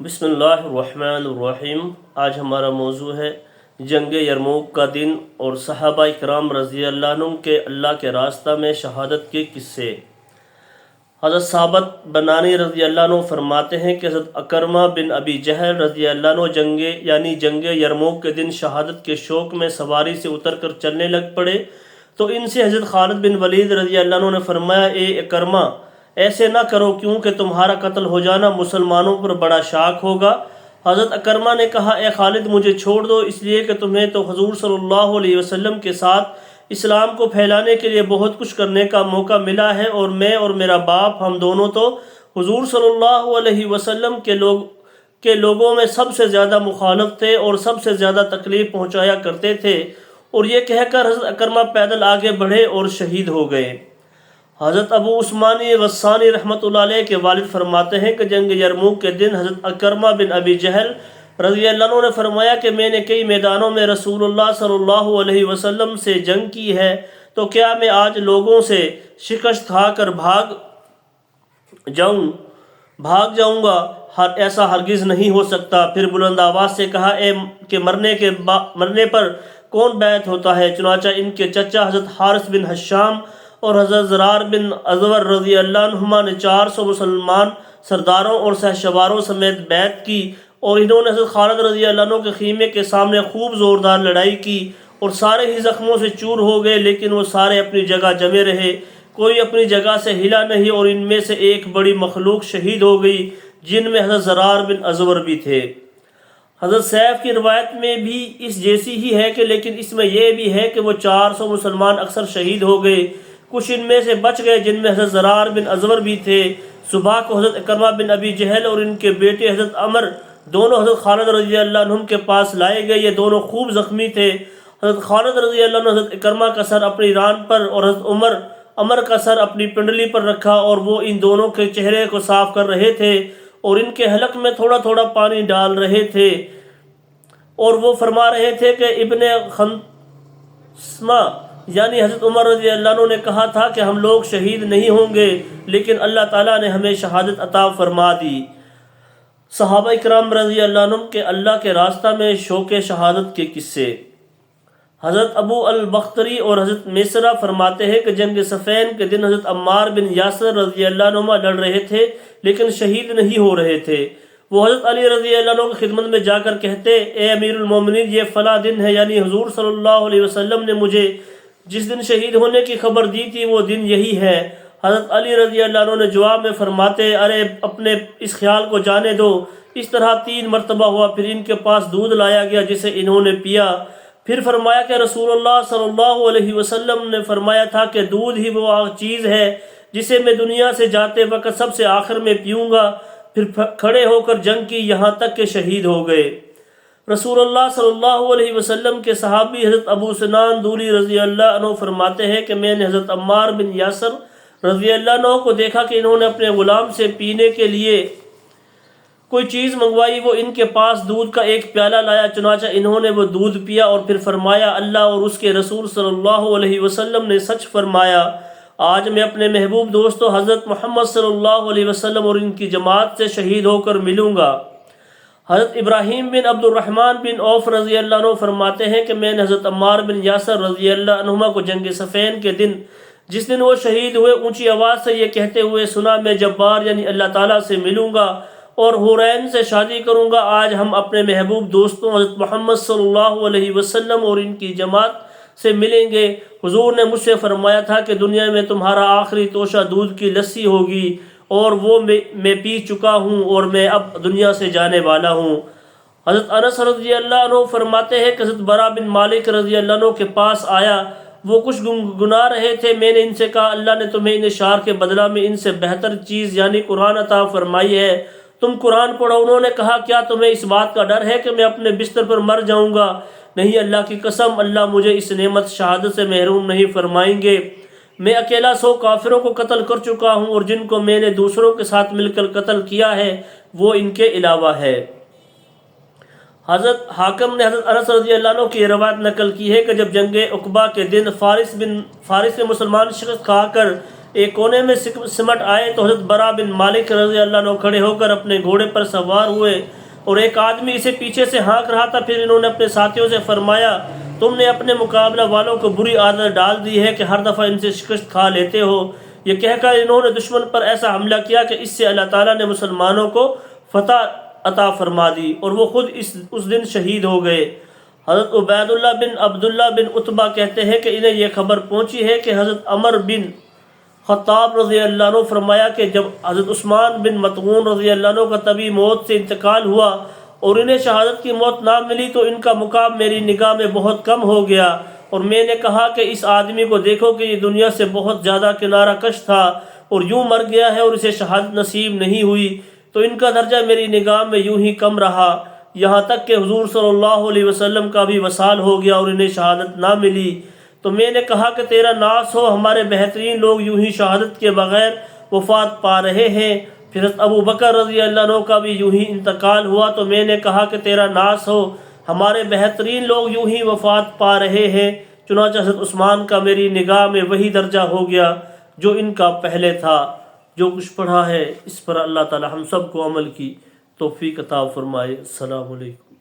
بسم اللہ الرحمن الرحیم۔ آج ہمارا موضوع ہے جنگ یرموک کا دن اور صحابہ کرام رضی اللہ عنہ کے اللہ کے راستہ میں شہادت کے قصے۔ حضرت ثابت بنانی رضی اللہ عنہ فرماتے ہیں کہ حضرت اکرمہ بن ابی جہل رضی اللہ عنہ جنگ یرموک کے دن شہادت کے شوق میں سواری سے اتر کر چلنے لگ پڑے تو ان سے حضرت خالد بن ولید رضی اللہ عنہ نے فرمایا، اے اکرمہ، ایسے نہ کرو کیونکہ تمہارا قتل ہو جانا مسلمانوں پر بڑا شاق ہوگا۔ حضرت اکرمہ نے کہا، اے خالد، مجھے چھوڑ دو، اس لیے کہ تمہیں تو حضور صلی اللہ علیہ وسلم کے ساتھ اسلام کو پھیلانے کے لیے بہت کچھ کرنے کا موقع ملا ہے، اور میں اور میرا باپ ہم دونوں تو حضور صلی اللہ علیہ وسلم کے لوگوں میں سب سے زیادہ مخالف تھے اور سب سے زیادہ تکلیف پہنچایا کرتے تھے۔ اور یہ کہہ کر حضرت اکرمہ پیدل آگے بڑھے اور شہید ہو گئے۔ حضرت ابو عثمانی غسانی رحمۃ اللہ علیہ کے والد فرماتے ہیں کہ جنگ یرموک کے دن حضرت اکرمہ بن ابی جہل رضی اللہ عنہ نے فرمایا کہ میں نے کئی میدانوں میں رسول اللہ صلی اللہ علیہ وسلم سے جنگ کی ہے، تو کیا میں آج لوگوں سے شکست کھا کر بھاگ جاؤں گا؟ ایسا ہرگز نہیں ہو سکتا۔ پھر بلند آواز سے کہا، کہ مرنے پر کون بیعت ہوتا ہے؟ چنانچہ ان کے چچا حضرت حارث بن حشام اور حضرت زرار بن ازور رضی اللہ عنہما نے 400 مسلمان سرداروں اور شہسواروں سمیت بیعت کی، اور انہوں نے حضرت خالد رضی اللہ عنہ کے خیمے کے سامنے خوب زوردار لڑائی کی، اور سارے ہی زخموں سے چور ہو گئے، لیکن وہ سارے اپنی جگہ جمے رہے، کوئی اپنی جگہ سے ہلا نہیں، اور ان میں سے ایک بڑی مخلوق شہید ہو گئی جن میں حضرت زرار بن ازور بھی تھے۔ حضرت سیف کی روایت میں بھی اس جیسی ہی ہے کہ لیکن اس میں یہ بھی ہے کہ وہ 400 مسلمان اکثر شہید ہو گئے، کچھ ان میں سے بچ گئے جن میں حضرت زرار بن ازور بھی تھے۔ صبح کو حضرت اکرمہ بن ابی جہل اور ان کے بیٹے حضرت عمر دونوں حضرت خالد رضی اللہ عنہ کے پاس لائے گئے، یہ دونوں خوب زخمی تھے۔ حضرت خالد رضی اللہ عنہ حضرت اکرمہ کا سر اپنی ران پر اور حضرت عمر کا سر اپنی پنڈلی پر رکھا، اور وہ ان دونوں کے چہرے کو صاف کر رہے تھے اور ان کے حلق میں تھوڑا تھوڑا پانی ڈال رہے تھے، اور وہ فرما رہے تھے کہ ابن خنسمہ یعنی حضرت عمر رضی اللہ عنہ نے کہا تھا کہ ہم لوگ شہید نہیں ہوں گے، لیکن اللہ تعالیٰ نے ہمیں شہادت عطا فرما دی۔ صحابہ اکرام رضی اللہ عنہ کے اللہ کے راستہ میں شوق شہادت کے قصے۔ حضرت ابو البختری اور حضرت میسرہ فرماتے ہیں کہ جنگ صفین کے دن حضرت عمار بن یاسر رضی اللہ عنہ لڑ رہے تھے لیکن شہید نہیں ہو رہے تھے۔ وہ حضرت علی رضی اللہ عنہ کی خدمت میں جا کر کہتے، اے امیر المومنین، یہ فلاں دن ہے، یعنی حضور صلی اللہ علیہ وسلم نے مجھے جس دن شہید ہونے کی خبر دی تھی وہ دن یہی ہے۔ حضرت علی رضی اللہ عنہ نے جواب میں فرماتے، ارے اپنے اس خیال کو جانے دو۔ اس طرح 3 مرتبہ ہوا، پھر ان کے پاس دودھ لایا گیا جسے انہوں نے پیا۔ پھر فرمایا کہ رسول اللہ صلی اللہ علیہ وسلم نے فرمایا تھا کہ دودھ ہی وہ چیز ہے جسے میں دنیا سے جاتے وقت سب سے آخر میں پیوں گا۔ پھر کھڑے ہو کر جنگ کی یہاں تک کہ شہید ہو گئے۔ رسول اللہ صلی اللہ علیہ وسلم کے صحابی حضرت ابو سنان دوری رضی اللہ عنہ فرماتے ہیں کہ میں نے حضرت عمار بن یاسر رضی اللہ عنہ کو دیکھا کہ انہوں نے اپنے غلام سے پینے کے لیے کوئی چیز منگوائی، وہ ان کے پاس دودھ کا ایک پیالہ لایا، چنانچہ انہوں نے وہ دودھ پیا، اور پھر فرمایا، اللہ اور اس کے رسول صلی اللہ علیہ وسلم نے سچ فرمایا، آج میں اپنے محبوب دوستوں حضرت محمد صلی اللہ علیہ وسلم اور ان کی جماعت سے شہید ہو کر ملوں گا۔ حضرت ابراہیم بن عبد الرحمن بن عوف رضی اللہ عنہ فرماتے ہیں کہ میں نے حضرت عمار بن یاسر رضی اللہ عنہما کو جنگ صفین کے دن جس دن وہ شہید ہوئے اونچی آواز سے یہ کہتے ہوئے سنا، میں جبار یعنی اللہ تعالیٰ سے ملوں گا اور حورین سے شادی کروں گا۔ آج ہم اپنے محبوب دوستوں حضرت محمد صلی اللہ علیہ وسلم اور ان کی جماعت سے ملیں گے۔ حضور نے مجھ سے فرمایا تھا کہ دنیا میں تمہارا آخری توشہ دودھ کی لسی ہوگی، اور وہ میں پی چکا ہوں اور میں اب دنیا سے جانے والا ہوں۔ حضرت انس رضی اللہ عنہ فرماتے ہیں کہ حضرت برا بن مالک رضی اللہ عنہ کے پاس آیا، وہ کچھ گنگنا رہے تھے، میں نے ان سے کہا، اللہ نے تمہیں ان اشعار کے بدلہ میں ان سے بہتر چیز یعنی قرآن عطا فرمائی ہے، تم قرآن پڑھو۔ انہوں نے کہا، کیا تمہیں اس بات کا ڈر ہے کہ میں اپنے بستر پر مر جاؤں گا؟ نہیں، اللہ کی قسم، اللہ مجھے اس نعمت شہادت سے محروم نہیں فرمائیں گے۔ میں اکیلا 100 کافروں کو قتل کر چکا ہوں، اور جن کو میں نے دوسروں کے ساتھ مل کر قتل کیا ہے وہ ان کے علاوہ ہے۔ حضرت حاکم نے حضرت انس رضی اللہ عنہ کی روایت نقل کی ہے کہ جب جنگ عقبہ کے دن فارس میں مسلمان شکست کھا کر ایک کونے میں سمٹ آئے تو حضرت برا بن مالک رضی اللہ عنہ کھڑے ہو کر اپنے گھوڑے پر سوار ہوئے اور ایک آدمی اسے پیچھے سے ہانک رہا تھا۔ پھر انہوں نے اپنے ساتھیوں سے فرمایا تم نے اپنے مقابلہ والوں کو بری عادت ڈال دی ہے کہ ہر دفعہ ان سے شکست کھا لیتے ہو۔ یہ کہہ کر انہوں نے دشمن پر ایسا حملہ کیا کہ اس سے اللہ تعالیٰ نے مسلمانوں کو فتح عطا فرما دی اور وہ خود اس دن شہید ہو گئے۔ حضرت عبید اللہ بن عبداللہ بن عتبہ کہتے ہیں کہ انہیں یہ خبر پہنچی ہے کہ حضرت عمر بن خطاب رضی اللہ عنہ فرمایا کہ جب حضرت عثمان بن مطعون رضی اللہ عنہ کا طبی موت سے انتقال ہوا اور انہیں شہادت کی موت نہ ملی تو ان کا مقام میری نگاہ میں بہت کم ہو گیا، اور میں نے کہا کہ اس آدمی کو دیکھو کہ یہ دنیا سے بہت زیادہ کنارہ کش تھا اور یوں مر گیا ہے اور اسے شہادت نصیب نہیں ہوئی، تو ان کا درجہ میری نگاہ میں یوں ہی کم رہا، یہاں تک کہ حضور صلی اللہ علیہ وسلم کا بھی وصال ہو گیا اور انہیں شہادت نہ ملی۔ تو میں نے کہا کہ تیرا ناس ہو، ہمارے بہترین لوگ یوں ہی شہادت کے بغیر وفات پا رہے ہیں۔ پھر ابو بکر رضی اللہ عنہ کا بھی یوں ہی انتقال ہوا تو میں نے کہا کہ تیرا ناس ہو، ہمارے بہترین لوگ یوں ہی وفات پا رہے ہیں۔ چنانچہ حضرت عثمان کا میری نگاہ میں وہی درجہ ہو گیا جو ان کا پہلے تھا۔ جو کچھ پڑھا ہے اس پر اللہ تعالی ہم سب کو عمل کی توفیق عطا فرمائے۔ السلام علیکم۔